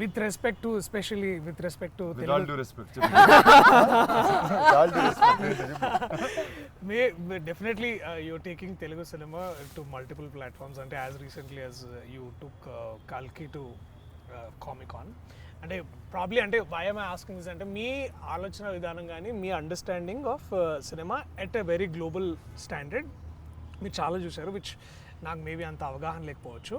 with respect to, especially with respect to With all Telugu, due respect. With all due respect. definitely you're taking Telugu cinema to multiple platforms. And as recently as you took Kalki to Comic Con. అంటే probably అంటే why am I asking this అంటే మీ ఆలోచన విధానం కానీ మీ understanding of cinema at a very global standard మీరు చాలా చూశారు, విచ్ నాకు మేబీ అంత అవగాహన లేకపోవచ్చు.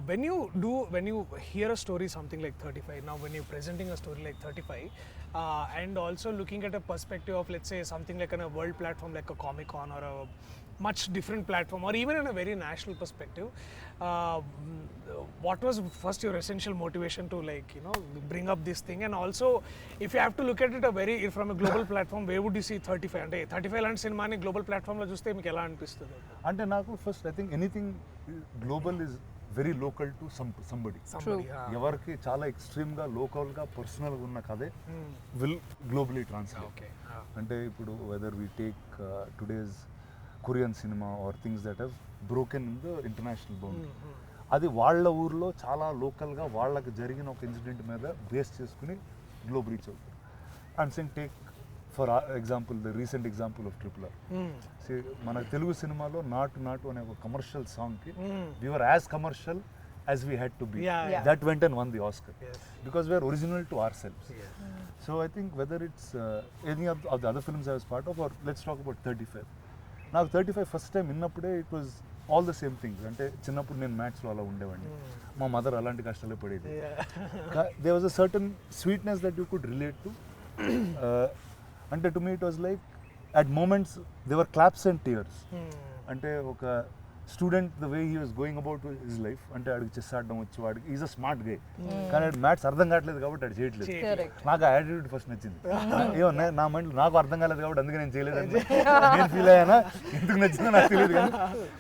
when you hear a story something like 35, now when you're presenting a story like 35 and also looking at a perspective of, let's say, something like on a world platform like a Comic Con or a much different platform, or even in a very national perspective, what was first your essential motivation to, like, you know, bring up this thing? And also, if you have to look at it from a global platform, where would you see 35 అంటే 35 లాంటి సినిమాని global ప్లాట్ఫామ్లో చూస్తే మీకు ఎలా అనిపిస్తుంది? అంటే నాకు first I think anything global is very local to somebody. ఎవరికి చాలా ఎక్స్ట్రీమ్గా లోకల్గా పర్సనల్గా ఉన్న కథే విల్ గ్లోబలీ ట్రాన్స్లేట్. అంటే ఇప్పుడు whether we take today's Korean cinema or things that have broken in the international boundary, అది వాళ్ళ ఊర్లో చాలా లోకల్గా వాళ్ళకి జరిగిన ఒక ఇన్సిడెంట్ మీద బేస్ చేసుకుని గ్లోబల్ రీచ్ అవుతారు. And saying take for example the recent example of RRR. మన తెలుగు సినిమాలో నాటు నాటు అనే ఒక కమర్షియల్ సాంగ్కి we were as commercial as we had to be. That went and won the Oscar because we are original to ourselves. So I think whether it's any of the other films I was part of, or let's talk about 35. నాకు 35 first time విన్నప్పుడే it was all the same things. అంటే చిన్నప్పుడు నేను మ్యాథ్స్లో అలా ఉండేవాడిని, మా mother అలాంటి కష్టాలే పడేది. There was a certain sweetness that you could relate to. అంటే to me it was like at moments they were claps and tears. అంటే ఒక student the way he was going about his life, అంటే ఆడికి chess ఆడడం వచ్చి, వాడికి is a smart గే, కానీ ఆడు మ్యాథ్స్ అర్థం కావట్లేదు కాబట్టి ఆడు చేయట్లేదు. నాకు ఆ యాటిట్యూడ్ ఫస్ట్ నచ్చింది. ఏమో నా మైండ్ నాకు అర్థం కాలేదు కాబట్టి అందుకే నేను చేయలేదని నేను ఫీల్ అయ్యానా, ఎందుకు నచ్చిందో నాకు తెలియదు కానీ,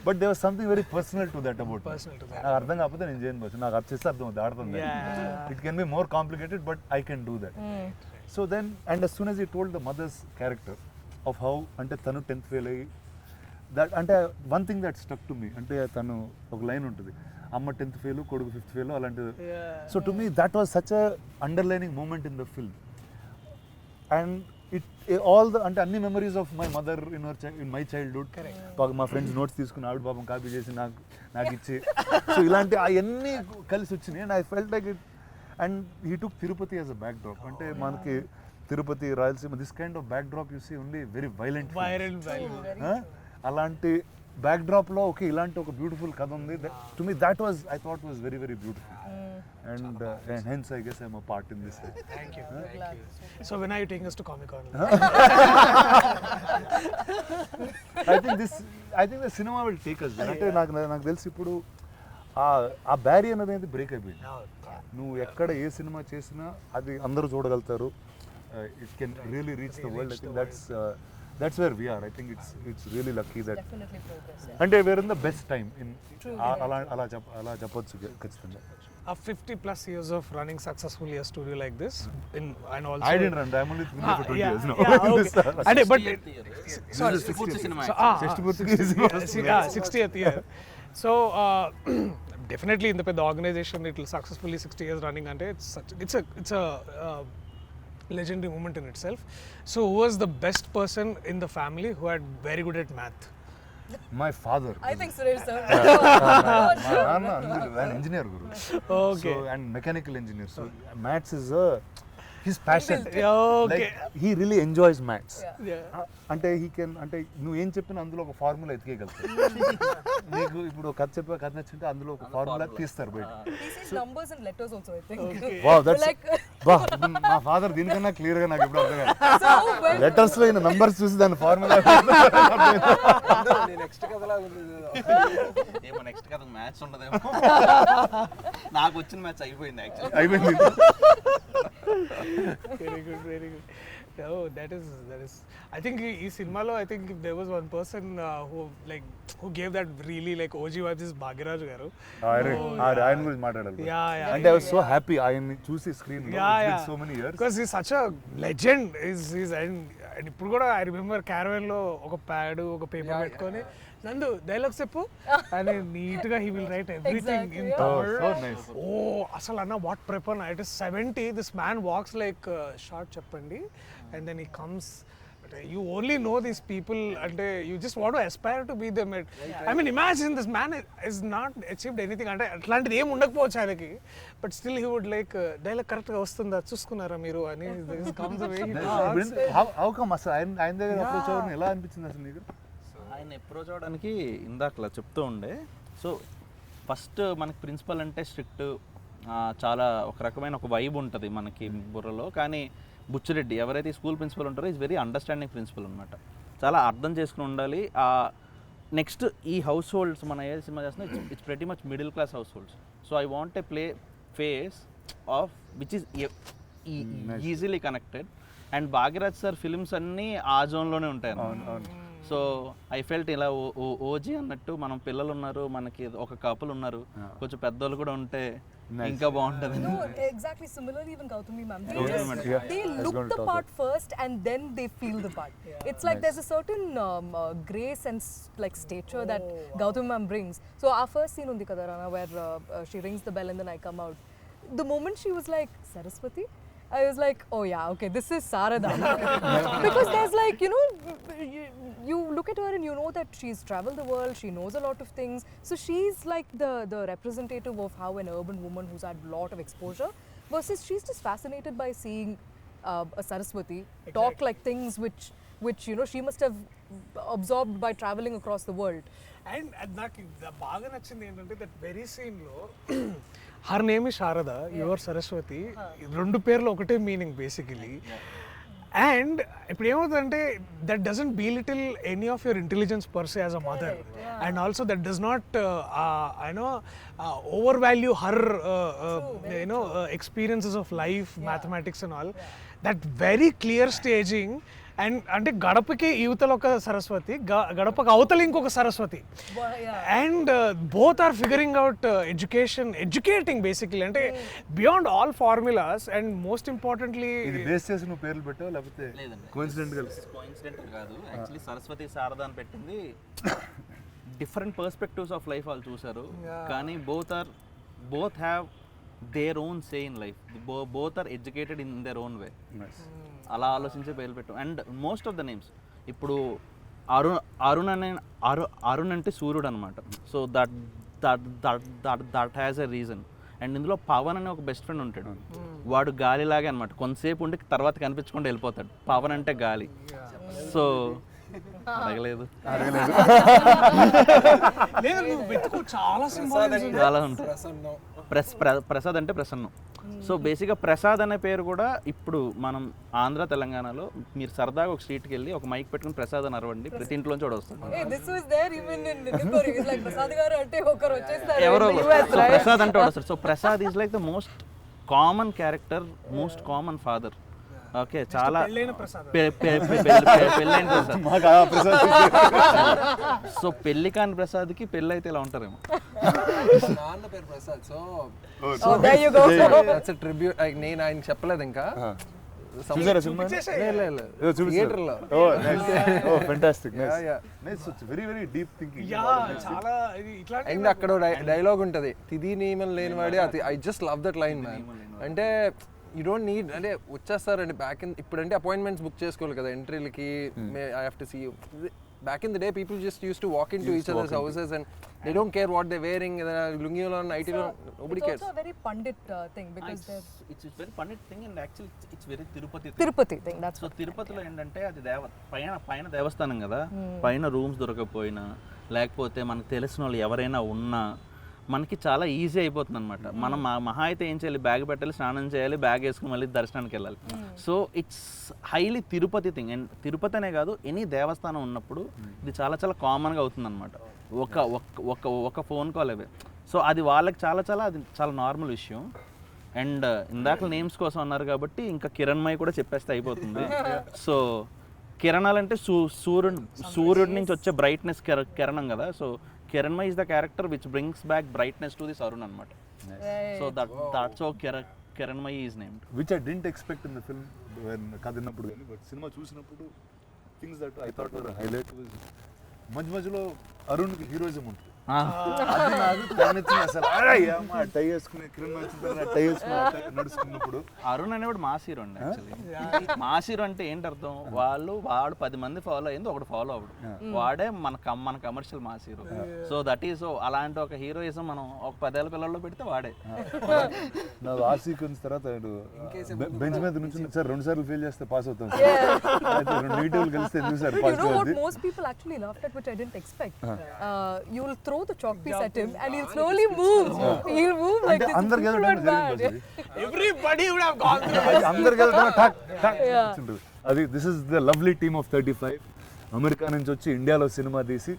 but they was something very personal to that about. నాకు అర్థం కాకపోతే నేను చేయను, నాకు అది చేస్తే అర్థం అవుతుంది, ఆడుతుంది. It can be more complicated but I can do that. So then and as soon as he told the mother's character of how అంటే తను 10th ఫెయిల్ అయ్యి, దట్ అంటే one thing that stuck to me, అంటే తను ఒక line ఉంటుంది, అమ్మ 10th fail కొడుకు 5th ఫెయిల్ అలాంటిది. So to me that was such a underlining moment in the film. And it all the అంటే అన్ని memories of my mother in my childhood, మా ఫ్రెండ్స్ నోట్స్ తీసుకుని ఆవిడ పాపం కాపీ చేసి నాకు ఇచ్చి, సో ఇలాంటి అవన్నీ కలిసి వచ్చినాయి. And I felt like it. And he took Tirupati as a backdrop. అంటే మనకి Tirupati, Rayalaseema, this kind of backdrop you see only very violent. అలాంటి బ్యాక్ డ్రాప్లో ఓకే ఇలాంటి ఒక బ్యూటిఫుల్ కథ ఉంది. To me that was I thought was very very beautiful. And hence I guess I'm a part in this. Thank you. So when are you taking us to Comic Con? I think the cinema will take us there. అంటే నాకు తెలిసి ఇప్పుడు ఆ barrier అనేది break అయిపోయింది. నువ్వు ఎక్కడ ఏ cinema చేసినా అది అందరూ చూడగలుగుతారు. It can really reach the world. I think that's where we are. I think it's really lucky that Definitely progress. అంటే we're in the best time in అలా చెప్పొచ్చు ఖచ్చితంగా. 50 plus years of running successfully a studio like this, and also I didn't run. I'm only for 20 years now. And but 60th year. So definitely in the organization it will successfully 60 years running, and it's a legendary moment in itself. So who was the best person in the family who had very good at math? My father. I think Suresh sir. My Rana, an engineer guru. Okay. So, and mechanical engineer. So maths is his passion. Okay. Like he really enjoys maths. Yeah. అంటే he can అంటే నువ్వు ఏం చెప్పినా అందులో ఒక formula ఎతికేయగలుగుతావు. నీకు ఇప్పుడు కథ చెప్పా కథ నచ్చింటే అందులో ఒక ఫార్ములా తీస్తారు బయట. He sees numbers and letters also, I think. Wow, that's మా ఫాదర్ దీనికన్నా క్లియర్ గా నాకు ఎప్పుడు అర్థం కాదు. లెటర్స్ లో అయిన నంబర్స్ చూసి దాని ఫార్ములా నెక్స్ట్ కథలా ఏమో నెక్స్ట్ కథ మ్యాథ్స్ ఉండదేమో. నాకు వచ్చిన మ్యాథ్స్ అయిపోయింది యాక్చువల్లీ. అయిపోయింది. Very good. Oh, that is. I think ఈ సినిమాలో I think if there was one person who gave that really like OG vibes is Bhagyaraju గారు. ఆయన గురించి మాట్లాడాలి. Yeah. And I was so happy ఆయన్ని చూసి స్క్రీన్ లో. It's been so many years. Because he's such a legend. And ఇప్పుడు కూడా I remember caravan లో ఒక ప్యాడ్ ఒక పేపర్ పెట్టుకొని నందు డైలాగ్స్ చెప్పు అని నీట్ గా he will write everything in Tamil. so nice. ఓ అసలు అన్న what prepare it is 70 this man walks like short చెప్పండి and then he comes. You only know these people and you just want to aspire to be them. I mean, imagine this man is not achieved anything. అంటే అట్లాంటిది ఏం ఉండకపోవచ్చు ఆయనకి, but still he would like dialogue కరెక్ట్గా వస్తుందా చూసుకున్నారా మీరు అని comes away. How come అసలు ఆయన దగ్గర అప్రోచ్ అవ్వడం ఎలా అనిపించింది అసలు నీకు? ఆయన అప్రోచ్ అవ్వడానికి ఇందాకలా చెప్తూ ఉండే. సో ఫస్ట్ మనకి ప్రిన్సిపల్ అంటే స్ట్రిక్ట్, చాలా ఒక రకమైన ఒక వైబ్ ఉంటుంది మనకి బుర్రలో. కానీ బుచ్చిరెడ్డి ఎవరైతే స్కూల్ ప్రిన్సిపల్ ఉంటారో ఈజ్ వెరీ అండర్స్టాండింగ్ ప్రిన్సిపల్ అనమాట. చాలా అర్థం చేసుకుని ఉండాలి. నెక్స్ట్ ఈ హౌస్ హోల్డ్స్ మన ఏ సినిమా చేస్తున్నా it's pretty much middle class house holds. So I want a play face of which is easily connected. And Bhagyaraj sir films అన్నీ ఆ జోన్లోనే ఉంటాయి. సో ఐ ఫెల్ట్ ఇలా ఓజీ అన్నట్టు మనం పిల్లలు ఉన్నారు, మనకి ఒక కపుల్ ఉన్నారు, కొంచెం పెద్దోళ్ళు కూడా ఉంటే ఇంకా బాగుంటుంది. No, exactly. Similarly, even Gautami ma'am, Yeah. they look the part first and then they feel the part. It's like there's a certain grace and like stature that Gautami ma'am brings. So our first scene undi kada Rana, where she rings the bell and then I come out. The moment she was like Saraswati, I was like, oh yeah, okay, this is Sarada. Because there's like, you look at her and you know that she's traveled the world, she knows a lot of things. So she's like the representative of how an urban woman who's had a lot of exposure, versus she's just fascinated by seeing a Saraswati talk like things which she must have absorbed by traveling across the world. And నాకు బాగా నచ్చింది ఏంటంటే that very సీన్లో her name is Sharada, your Saraswati, రెండు పేర్లు ఒకటే meaning basically. And ఇప్పుడు ఏమవుతుందంటే that doesn't belittle any of your intelligence per se as a mother, and also that does not over value her experiences of life, mathematics and all. That very clear staging. And అంటే గడపకి యువతలు ఒక సరస్వతి, గడపకి అవతల ఇంకొక Saraswati. And both are figuring out educating basically, అంటే beyond all formulas. And most importantly ఇది base చేసి నువ్వు పేర్లు పెట్టావు లేకపోతే కోఇన్సిడెంటల్ కాదు. యాక్చువల్లీ సరస్వతి శారద అని పెట్టింది డిఫరెంట్ పర్స్పెక్టివ్స్ ఆఫ్ లైఫ్ వాళ్ళు చూసారు. కానీ both have their own say in life, both are educated in their own way. అలా ఆలోచించే పేర్లు పెట్టు. And most of the names ఇప్పుడు అరుణ్ అంటే సూర్యుడు అనమాట. So that has a reason. And ఇందులో పవన్ అనే ఒక బెస్ట్ ఫ్రెండ్ ఉంటాడు, వాడు గాలిలాగే అనమాట. కొంతసేపు ఉండి తర్వాత కనిపించకుండా వెళ్ళిపోతాడు. పవన్ అంటే గాలి. సో అడగలేదు చాలా ఉంటాయి. ప్రసాద్ అంటే ప్రసన్నం. సో బేసిక్గా ప్రసాద్ అనే పేరు కూడా ఇప్పుడు మనం ఆంధ్ర తెలంగాణలో మీరు సరదాగా ఒక స్ట్రీట్కి వెళ్ళి ఒక మైక్ పెట్టుకుని ప్రసాద్ అని అరవండి, ప్రతి ఇంట్లోంచి కూడా వస్తాడు. ఎవరో ప్రసాద్ అంటే వస్తారు. So Prasad is like the most common character, most common father. Okay, చాలా పెళ్ళైన ప్రసాద్. సో పెళ్లి కాని ప్రసాద్కి పెళ్ళి అయితే ఇలా ఉంటారేమో. నాన్న పేరు Prasad. So that's a tribute. నేను ఆయన చెప్పలేదు ఇంకా చూసారా సినిమా థియేటర్ లో. Fantastic, nice, very very deep thinking. చాలా ఇట్లాంటి అండ్ అక్కడ డైలాగ్ ఉంటది, తిది నియమం లేనివాడే అతి. I just love that line man. అంటే యూ డోంట్ నీడ్, అంటే వచ్చేస్తారండి బ్యాక్ ఇన్. ఇప్పుడంటే అపాయింట్మెంట్స్ బుక్ చేసుకోవాలి కదా ఎంట్రీలకి. I have to see you. Back in the day, people just used to walk into each other's houses and they don't care what they're wearing. Lungi lo, nighty lo, nobody cares. It's also a very Pandit thing because it's very Pandit thing, and actually it's very Tirupati thing. That's so తిరుపతిలో ఏంటంటే అది పైన దేవస్థానం కదా, పైన rooms దొరకకపోయినా లేకపోతే మనకు తెలిసిన వాళ్ళు ఎవరైనా ఉన్నా మనకి చాలా ఈజీ అయిపోతుంది అనమాట. మనం మహా అయితే ఏం చేయాలి, బ్యాగ్ పెట్టాలి, స్నానం చేయాలి, బ్యాగ్ వేసుకుని మళ్ళీ దర్శనానికి వెళ్ళాలి. So it's highly Tirupati thing. And Tirupati అనే కాదు, ఎనీ దేవస్థానం ఉన్నప్పుడు ఇది చాలా చాలా కామన్గా అవుతుంది అనమాట. ఒక ఫోన్ కాల్ అవే. సో అది వాళ్ళకి అది చాలా నార్మల్ విషయం. అండ్ ఇందాక నేమ్స్ కోసం అన్నారు కాబట్టి ఇంకా కిరణ్మయి కూడా చెప్పేస్తే అయిపోతుంది. సో కిరణాలంటే సూర్యుడి నుంచి వచ్చే బ్రైట్నెస్ కిరణం కదా. So Kiranmay is the character which brings back brightness to this Arun anamata. So that's how Kiranmay is named. Which I didn't expect in the film when kadinappudu, but cinema chusinappudu things that I thought were a highlight was మధ్య మధ్యలో అరుణ్కి heroism ఉంటుంది. ఆ. అది నాకు తలనొచ్చింది అసలు. అయ్యా మా టై వేసుకునే క్రిమ్ వచ్చిన టై వేసుకుని నడుచుకున్నప్పుడు అరుణ్ అనేవాడు మాస్ హీరో అండి యాక్చువల్లీ. మాస్ హీరో అంటే ఏంటి అర్థం, వాడు 10 మంది ఫాలో అయింది, ఒకటి ఫాలో అవ్వడు, వాడే మన commercial mass hero. So that is అలాంటి ఒక హీరోయిజం మనం ఒక 10 ఏళ్ళ పిల్లల్లో పెడితే వాడే. నాకు ఆ సీక్వెన్స్ తర్వాత బెంచ్ మీద నుంచి సార్ 2 సార్లు ఫెయిల్ చేస్తే పాస్ అవుతాం సార్, 2 నెగిటివ్లు కలిస్తే ఎందుకు sir You pass know what అవుతుంది. most people actually laughed at, which I didn't expect. You'll throw the chalk piece at him and he'll slowly move. He'll move like అంటే this. అందరికి People వెళ్ళడం went mad. జరిగింది. Everybody would have gone through this. అందరికి వెళ్ళడం ఠక్ ఠక్ వచ్చింటుంది. అది this is the lovely team of 35 America నుంచి వచ్చి ఇండియాలో సినిమా తీసి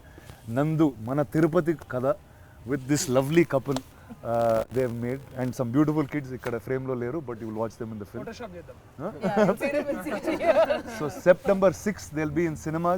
నందు మన తిరుపతి కథ with this lovely couple they have made and some beautiful kids ఇక్కడ ఫ్రేమ్ లో లేరు but you will watch them in the film. Photoshop చేద్దాం. Yeah, you'll see them in CG. So September 6th they'll be in cinemas